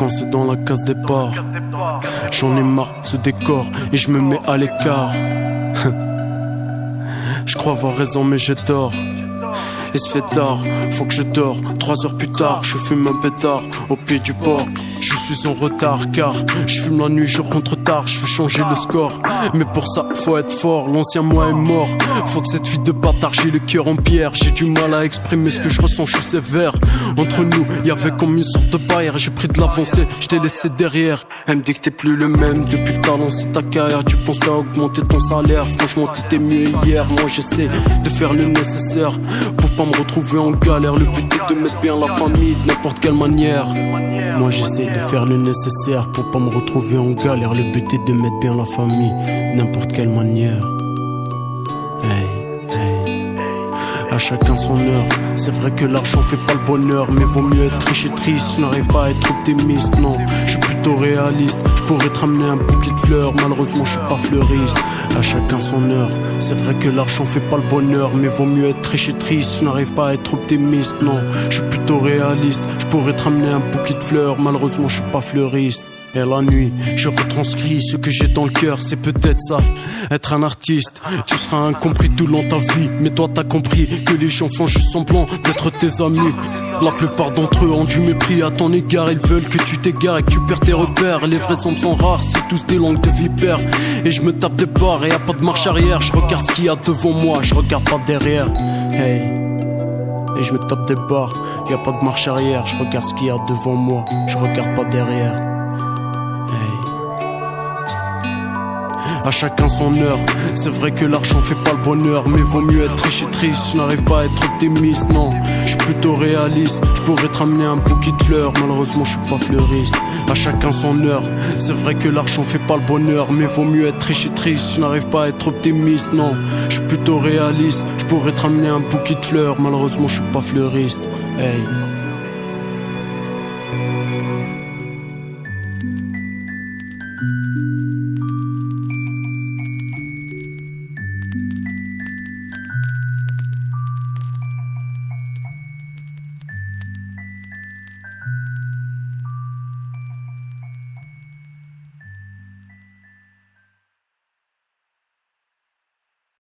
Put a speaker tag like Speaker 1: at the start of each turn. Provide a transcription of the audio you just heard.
Speaker 1: coincé dans la case départ. J'en ai marre de ce décor et je me mets à l'écart. Je crois avoir raison mais j'ai tort. Et se fait tard, faut que je dors. 3 heures plus tard, je fume un pétard au pied du port. Je suis en retard car je fume la nuit, je rentre tard, je veux changer le score. Mais pour ça, faut être fort, l'ancien moi est mort. Faut que cette vie de bâtard, j'ai le cœur en pierre. J'ai du mal à exprimer ce que je ressens, je suis sévère. Entre nous, y'avait comme une sorte de barrière. J'ai pris de l'avancée, je t'ai laissé derrière. Elle me dit que t'es plus le même depuis que t'as lancé ta carrière. Tu penses qu'à augmenter ton salaire, franchement t'étais mieux hier. Moi j'essaie de faire le nécessaire pour pas me retrouver en galère. Le but est de mettre bien la famille de n'importe quelle manière. Moi j'essaie de faire le nécessaire pour pas me retrouver en galère. Le but est de mettre bien la famille de n'importe quelle manière. Hey, hey. À chacun son heure. C'est vrai que l'argent fait pas le bonheur, mais vaut mieux être riche et triste. Je n'arrive pas à être optimiste, non. Je suis plutôt réaliste. Je pourrais te ramener un bouquet de fleurs, malheureusement je suis pas fleuriste. À chacun son heure. C'est vrai que l'argent fait pas le bonheur, mais vaut mieux être riche et triste. Je n'arrive pas à être optimiste, non. Je suis plutôt réaliste. Je pourrais te ramener un bouquet de fleurs, malheureusement je suis pas fleuriste. Et la nuit, je retranscris ce que j'ai dans le cœur, c'est peut-être ça, être un artiste. Tu seras incompris tout le long de ta vie, mais toi t'as compris que les gens font juste semblant d'être tes amis. La plupart d'entre eux ont du mépris à ton égard, ils veulent que tu t'égares et que tu perds tes repères. Les vrais hommes sont rares, c'est tous des langues de vipères. Et je me tape des barres et y a pas de marche arrière. Je regarde ce qu'il y a devant moi, je regarde pas derrière. Hey. Et je me tape des barres, y a pas de marche arrière. Je regarde ce qu'il y a devant moi, je regarde pas derrière. À chacun son heure. C'est vrai que l'argent fait pas le bonheur, mais vaut mieux être riche et triste. Je n'arrive pas à être optimiste, non. Je suis plutôt réaliste. Je pourrais te ramener un bouquet de fleurs, malheureusement je suis pas fleuriste. À chacun son heure. C'est vrai que l'argent fait pas le bonheur, mais vaut mieux être riche et triste. Je n'arrive pas à être optimiste, non. Je suis plutôt réaliste. Je pourrais te ramener un bouquet de fleurs, malheureusement je suis pas fleuriste. Hey.